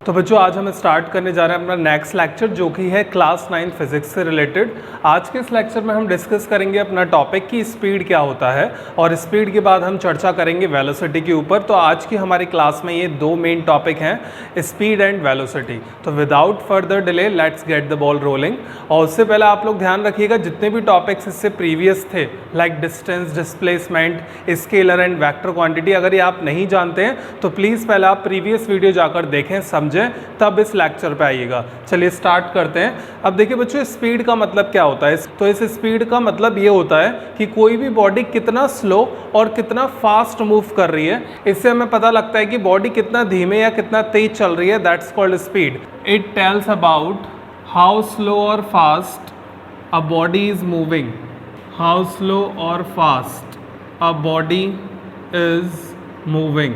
तो बच्चों आज हम स्टार्ट करने जा रहे हैं अपना नेक्स्ट लेक्चर जो कि है क्लास 9 फिजिक्स से रिलेटेड। आज के इस लेक्चर में हम डिस्कस करेंगे अपना टॉपिक की स्पीड क्या होता है और स्पीड के बाद हम चर्चा करेंगे वेलोसिटी के ऊपर। तो आज की हमारी क्लास में ये दो मेन टॉपिक हैं, स्पीड एंड वेलोसिटी। तो without further delay let's get the ball rolling. और उससे पहले आप लोग ध्यान रखिएगा जितने भी टॉपिक्स इससे प्रीवियस थे like distance, displacement, scalar and vector quantity, अगर ये आप नहीं जानते हैं तो प्लीज़ पहले आप प्रीवियस वीडियो जाकर देखें, समझें, तब इस लेक्चर पे आइएगा। चलिए स्टार्ट करते हैं। अब देखिए बच्चों, स्पीड का मतलब क्या होता है। तो इस स्पीड का मतलब ये होता है कि कोई भी बॉडी कितना स्लो और कितना फास्ट मूव कर रही है। इससे हमें पता लगता है कि बॉडी कितना धीमे या कितना तेज चल रही है। That's called speed. It tells about how slow और fast a body is moving. How slow और fast a body is moving,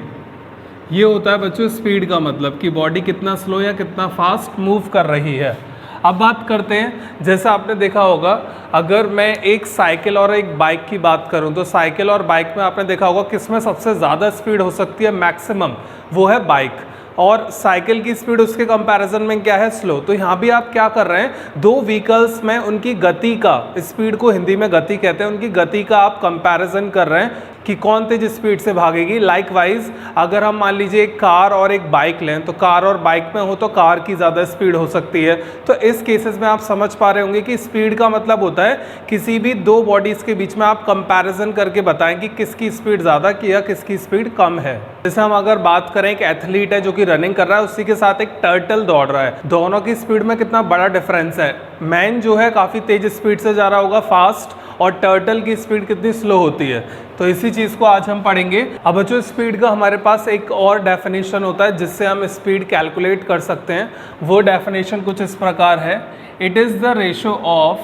ये होता है बच्चों स्पीड का मतलब कि बॉडी कितना स्लो या कितना फास्ट मूव कर रही है। अब बात करते हैं, जैसा आपने देखा होगा, अगर मैं एक साइकिल और एक बाइक की बात करूं तो साइकिल और बाइक में आपने देखा होगा किसमें सबसे ज़्यादा स्पीड हो सकती है, मैक्सिमम, वो है बाइक। और साइकिल की स्पीड उसके कंपैरिजन में क्या है, स्लो। तो यहाँ भी आप क्या कर रहे हैं, दो व्हीकल्स में उनकी गति का, स्पीड को हिंदी में गति कहते हैं, उनकी गति का आप कंपैरिजन कर रहे हैं कि कौन तेज स्पीड से भागेगी। लाइकवाइज अगर हम मान लीजिए एक कार और एक बाइक लें तो कार और बाइक में हो तो कार की ज़्यादा स्पीड हो सकती है। तो इस केसेस में आप समझ पा रहे होंगे कि स्पीड का मतलब होता है किसी भी दो बॉडीज़ के बीच में आप कंपैरिजन करके बताएं कि किसकी स्पीड ज़्यादा या किसकी स्पीड कम है। जैसे हम अगर बात करें, एक एथलीट है जो कि रनिंग कर रहा है, उसी के साथ एक टर्टल दौड़ रहा है, दोनों की स्पीड में कितना बड़ा डिफरेंस है। मैन जो है काफ़ी तेज स्पीड से जा रहा होगा, फास्ट, और टर्टल की स्पीड कितनी स्लो होती है। तो इसी चीज़ को आज हम पढ़ेंगे। अब बच्चों स्पीड का हमारे पास एक और डेफिनेशन होता है जिससे हम स्पीड कैलकुलेट कर सकते हैं। वो डेफिनेशन कुछ इस प्रकार है, it is the ratio of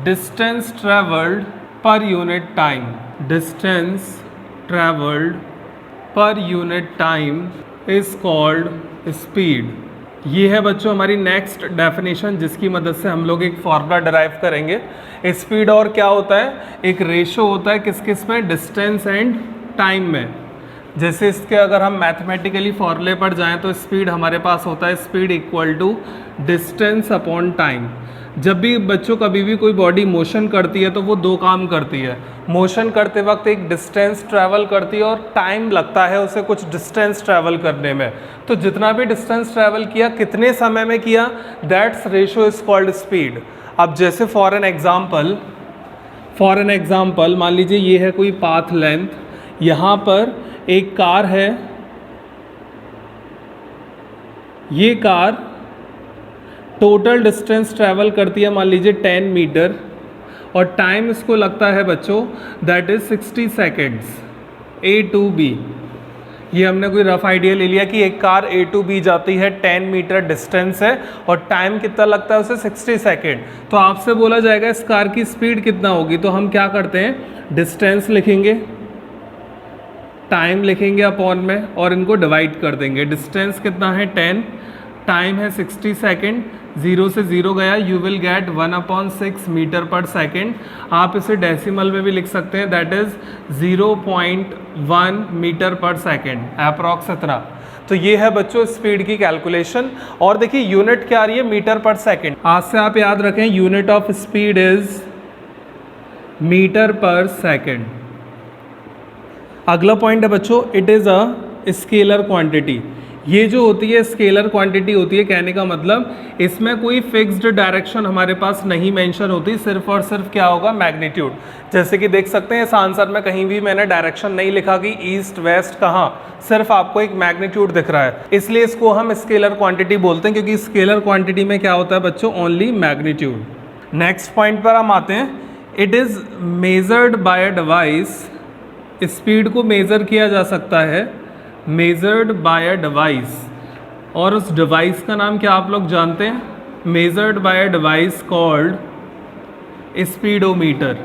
distance travelled per unit time. Distance travelled per unit time is called speed. ये है बच्चों हमारी नेक्स्ट डेफिनेशन जिसकी मदद से हम लोग एक फॉर्मूला डिराइव करेंगे। स्पीड और क्या होता है, एक रेशो होता है किस किस में, डिस्टेंस एंड टाइम में। जैसे इसके अगर हम मैथमेटिकली फॉर्मूले पर जाएं तो स्पीड हमारे पास होता है speed equal to distance upon time. जब भी बच्चों कभी भी कोई बॉडी मोशन करती है तो वो दो काम करती है। मोशन करते वक्त एक डिस्टेंस ट्रैवल करती है और टाइम लगता है उसे कुछ डिस्टेंस ट्रैवल करने में। तो जितना भी डिस्टेंस ट्रैवल किया, कितने समय में किया, that's ratio is called speed. अब जैसे फॉर एन एग्जाम्पल मान लीजिए ये है कोई पाथ लेंथ, यहाँ पर एक कार है, ये कार टोटल डिस्टेंस ट्रैवल करती है मान लीजिए 10 मीटर और टाइम इसको लगता है बच्चों that is 60 seconds. A to B, ये हमने कोई रफ आइडिया ले लिया कि एक कार A to B जाती है, 10 मीटर डिस्टेंस है और टाइम कितना लगता है उसे, 60 सेकेंड। तो आपसे बोला जाएगा इस कार की स्पीड कितना होगी, तो हम क्या करते हैं, डिस्टेंस लिखेंगे, टाइम लिखेंगे अपॉन में और इनको डिवाइड कर देंगे। डिस्टेंस कितना है 10, टाइम है 60 सेकेंड, 0 से 0 गया, you will gate 1/6 metre per second. आप इसे डेसिमल में भी लिख सकते हैं, that is 0.1 metre per second approx इतना। तो ये है बच्चों स्पीड की कैलकुलेशन। और देखिए यूनिट क्या आ रही है, मीटर पर सेकेंड। आज से आप याद रखें unit of speed is metre per second. अगला पॉइंट है बच्चों, it is a scalar quantity. ये जो होती है स्केलर क्वांटिटी होती है, कहने का मतलब इसमें कोई फिक्स्ड डायरेक्शन हमारे पास नहीं मेंशन होती, सिर्फ और सिर्फ क्या होगा, मैग्नीट्यूड। जैसे कि देख सकते हैं इस आंसर में कहीं भी मैंने डायरेक्शन नहीं लिखा कि ईस्ट वेस्ट कहाँ, सिर्फ आपको एक मैग्नीट्यूड दिख रहा है, इसलिए इसको हम स्केलर क्वांटिटी बोलते हैं, क्योंकि स्केलर क्वांटिटी में क्या होता है बच्चों, ओनली मैग्नीट्यूड। नेक्स्ट पॉइंट पर हम आते हैं, it is measured by a device. Speed को मेज़र किया जा सकता है, मेजर्ड बाय अ डिवाइस, और उस डिवाइस का नाम क्या आप लोग जानते हैं, measured by a device called speedometer.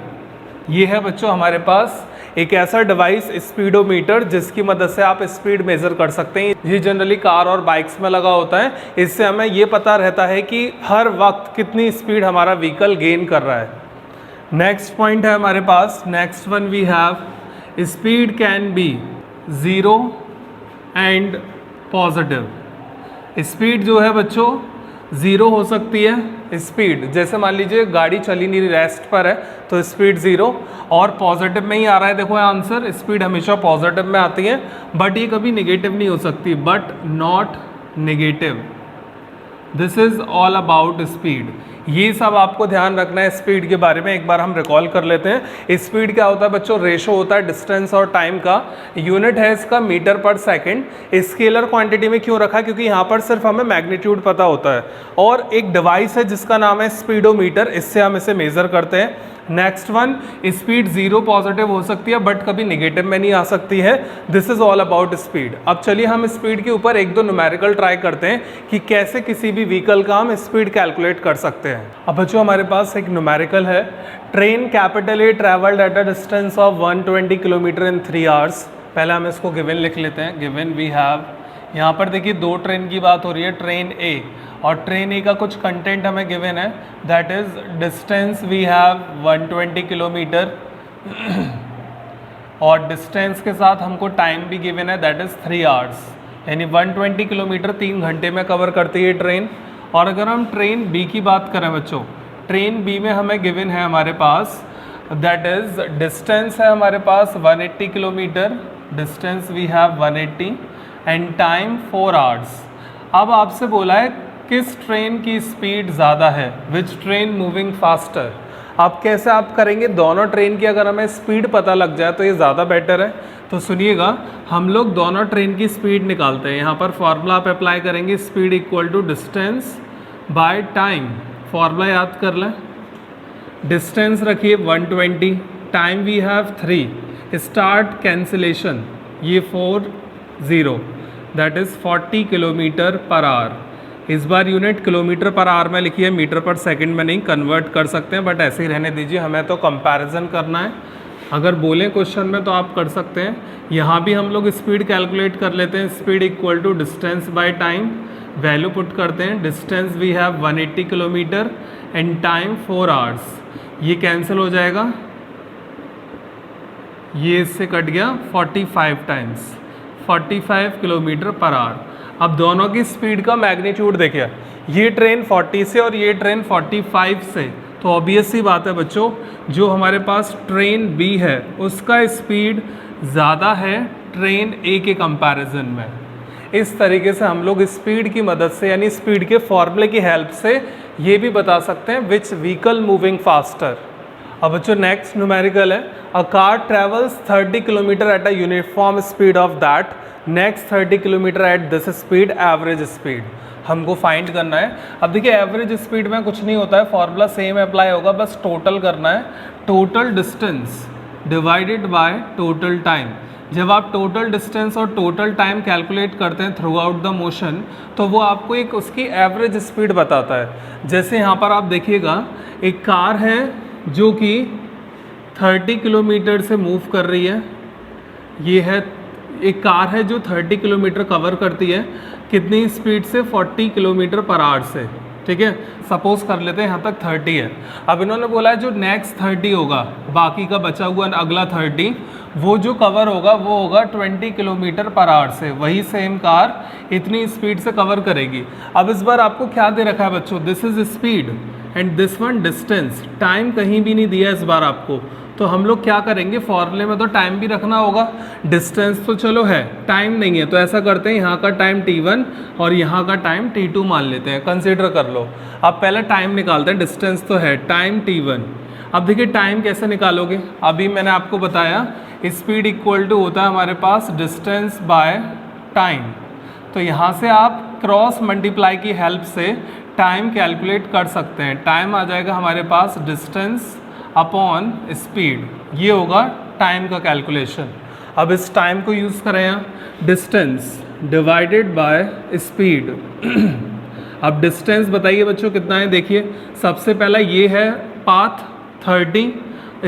ये है बच्चों हमारे पास एक ऐसा डिवाइस स्पीडोमीटर जिसकी मदद से आप स्पीड मेज़र कर सकते हैं। ये जनरली कार और बाइक्स में लगा होता है, इससे हमें ये पता रहता है कि हर वक्त कितनी स्पीड हमारा व्हीकल गेन कर रहा है। नेक्स्ट पॉइंट है हमारे पास, next one we have speed can be 0 and positive. Speed जो है बच्चों 0 हो सकती है स्पीड, जैसे मान लीजिए गाड़ी चली नहीं रही, रेस्ट पर है तो स्पीड 0, और पॉजिटिव में ही आ रहा है। देखो आंसर, स्पीड हमेशा पॉजिटिव में आती है, बट ये कभी नेगेटिव नहीं हो सकती, but not negative. This is all about speed. ये सब आपको ध्यान रखना है स्पीड के बारे में। एक बार हम रिकॉल कर लेते हैं। स्पीड क्या होता है बच्चों? रेशो होता है डिस्टेंस और टाइम का। यूनिट है इसका मीटर पर सेकंड। स्केलर क्वांटिटी में क्यों रखा? क्योंकि यहाँ पर सिर्फ हमें मैग्नीट्यूड पता होता है। और एक डिवाइस है जिसका नाम है स्पीडोमीटर, इससे हम इसे मेजर करते हैं। नेक्स्ट वन, स्पीड 0 पॉजिटिव हो सकती है बट कभी नेगेटिव में नहीं आ सकती है। This is all about speed. अब चलिए हम स्पीड के ऊपर एक दो न्यूमेरिकल ट्राई करते हैं कि कैसे किसी भी व्हीकल का हम स्पीड कैलकुलेट कर सकते हैं। अब बच्चों हमारे पास एक न्यूमेरिकल है, train capital A travelled at a distance of 120 kilometre in 3 hours. पहले हम इसको गिवन लिख लेते हैं। गिवन वी हैव, यहाँ पर देखिए 2 ट्रेन की बात हो रही है, ट्रेन ए, और ट्रेन ए का कुछ कंटेंट हमें गिवन है, that is distance we have 120 kilometre, और डिस्टेंस के साथ हमको टाइम भी गिवन है, दैट इज 3 आवर्स। यानी 120 किलोमीटर 3 घंटे में कवर करती है ट्रेन। और अगर हम ट्रेन बी की बात करें बच्चों, ट्रेन बी में हमें गिवन है हमारे पास, दैट इज डिस्टेंस है हमारे पास 180 kilometre, distance we have 180 and time 4 hours. अब आपसे बोला है किस ट्रेन की स्पीड ज़्यादा है, विच ट्रेन मूविंग फास्टर। अब कैसे आप करेंगे? दोनों ट्रेन की अगर हमें स्पीड पता लग जाए तो ये ज़्यादा बेटर है। तो सुनिएगा, हम लोग दोनों ट्रेन की स्पीड निकालते हैं। यहाँ पर फॉर्मूला आप अप्लाई करेंगे, speed equal to distance by time. Formula याद कर लें, डिस्टेंस रखिए 120, time we have 3, start cancellation, ये 40, that is 40 kilometre per hour. इस बार यूनिट किलोमीटर पर आवर में लिखी है, मीटर पर सेकंड में नहीं, कन्वर्ट कर सकते हैं बट ऐसे ही रहने दीजिए, हमें तो कंपैरिजन करना है। अगर बोलें क्वेश्चन में तो आप कर सकते हैं। यहाँ भी हम लोग स्पीड कैलकुलेट कर लेते हैं, speed equal to distance by time, value put करते हैं, distance we have 180 kilometre and time 4 hours. ये कैंसिल हो जाएगा, ये इससे कट गया 45 टाइम्स, 45 किलोमीटर पर आवर। अब दोनों की स्पीड का मैग्नीट्यूड देखिए, ये ट्रेन 40 से और ये ट्रेन 45 से, तो ऑब्वियस सी बात है बच्चों, जो हमारे पास ट्रेन बी है उसका स्पीड ज़्यादा है ट्रेन ए के कंपैरिजन में। इस तरीके से हम लोग स्पीड की मदद से, यानी स्पीड के फॉर्मूले की हेल्प से ये भी बता सकते हैं विच व्हीकल मूविंग फास्टर। अब बच्चों नेक्स्ट न्यूमेरिकल है, a car travels 30 kilometre at a uniform speed of that next 30 kilometre at this speed, average speed हमको फाइंड करना है। अब देखिए एवरेज स्पीड में कुछ नहीं होता है, फॉर्मूला सेम अप्लाई होगा, बस टोटल करना है, total distance divided by total time. जब आप टोटल डिस्टेंस और टोटल टाइम कैलकुलेट करते हैं थ्रू आउट द मोशन, तो वो आपको एक उसकी एवरेज स्पीड बताता है। जैसे यहाँ पर आप देखिएगा, एक कार है जो कि 30 किलोमीटर से मूव कर रही है, ये है एक कार है जो 30 किलोमीटर कवर करती है, कितनी स्पीड से? 40 किलोमीटर पर आवर से, ठीक है। सपोज कर लेते हैं यहाँ तक 30 है। अब इन्होंने बोला है जो नेक्स्ट 30 होगा, बाकी का बचा हुआ अगला 30, वो जो कवर होगा वो होगा 20 किलोमीटर पर आवर से। वही सेम कार इतनी स्पीड से कवर करेगी। अब इस बार आपको क्या दे रखा है बच्चों? This is speed and this one distance. Time कहीं भी नहीं दिया इस बार आपको, तो हम लोग क्या करेंगे, फॉर्मूले में तो टाइम भी रखना होगा, डिस्टेंस तो चलो है, टाइम नहीं है, तो ऐसा करते हैं यहाँ का टाइम t1 और यहाँ का टाइम t2 मान लेते हैं, कंसीडर कर लो। अब पहले टाइम निकालते हैं, डिस्टेंस तो है, टाइम t1। अब देखिए टाइम कैसे निकालोगे, अभी मैंने आपको बताया स्पीड इक्वल टू होता है हमारे पास डिस्टेंस बाय टाइम। तो यहाँ से आप क्रॉस मल्टीप्लाई की हेल्प से टाइम कैलकुलेट कर सकते हैं। टाइम आ जाएगा हमारे पास डिस्टेंस अपॉन स्पीड, ये होगा टाइम का कैलकुलेशन। अब इस टाइम को यूज़ करें यहाँ, डिस्टेंस डिवाइडेड बाय स्पीड। अब डिस्टेंस बताइए बच्चों कितना है? देखिए सबसे पहला ये है पाथ 30,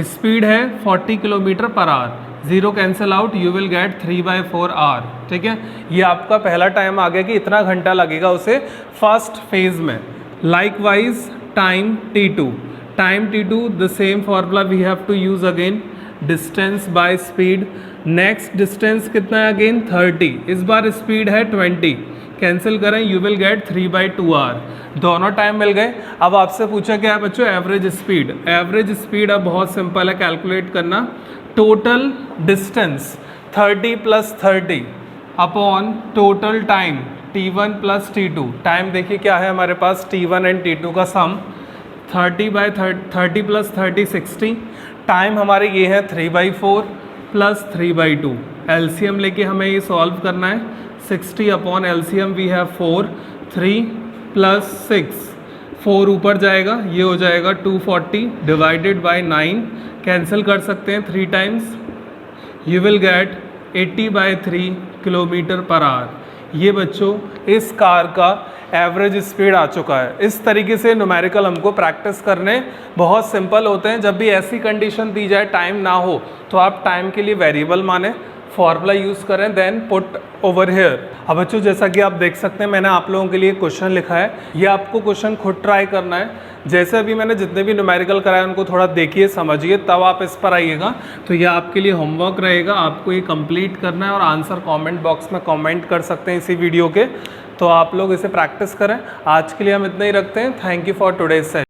स्पीड है 40 kilometre per hour, 0 cancel out, you will get 3/4 hour, ठीक है। ये आपका पहला टाइम आ गया कि इतना घंटा लगेगा उसे फर्स्ट फेज में। Likewise time t2, time t2 the same formula we have to use again, distance by speed. Next distance कितना है अगेन 30, इस बार स्पीड है 20, कैंसिल करें यू विल गेट 3/2 आर। दोनों टाइम मिल गए। अब आपसे पूछा क्या है बच्चों एवरेज स्पीड। एवरेज स्पीड अब बहुत सिंपल है कैलकुलेट करना। Total distance 30 + 30 upon total time t1 + t2। Time देखिए क्या है हमारे पास t1 एंड t2 का सम 30 + 30 60। टाइम हमारे ये है 3/4 + 3/2। एलसीएम लेके हमें ये सॉल्व करना है। 60 अपॉन एलसीएम वी हैव 4, 3 + 6, 4 ऊपर जाएगा ये हो जाएगा 240 डिवाइडेड बाय 9, कैंसिल कर सकते हैं 3 times, you will gate 80/3 km/h। ये बच्चों इस कार का एवरेज स्पीड आ चुका है। इस तरीके से न्यूमेरिकल हमको प्रैक्टिस करने बहुत सिंपल होते हैं। जब भी ऐसी कंडीशन दी जाए टाइम ना हो तो आप टाइम के लिए वेरिएबल माने, फॉर्मूला यूज़ करें, देन पुट ओवर हेयर। अब बच्चों जैसा कि आप देख सकते हैं मैंने आप लोगों के लिए क्वेश्चन लिखा है, ये आपको क्वेश्चन खुद ट्राई करना है। जैसे अभी मैंने जितने भी न्यूमेरिकल कराए उनको थोड़ा देखिए समझिए तब आप इस पर आइएगा। तो ये आपके लिए होमवर्क रहेगा, आपको ये कंप्लीट करना है और आंसर कमेंट बॉक्स में कमेंट कर सकते हैं इसी वीडियो के। तो आप लोग इसे प्रैक्टिस करें। आज के लिए हम इतना ही रखते हैं। Thank you for today's session.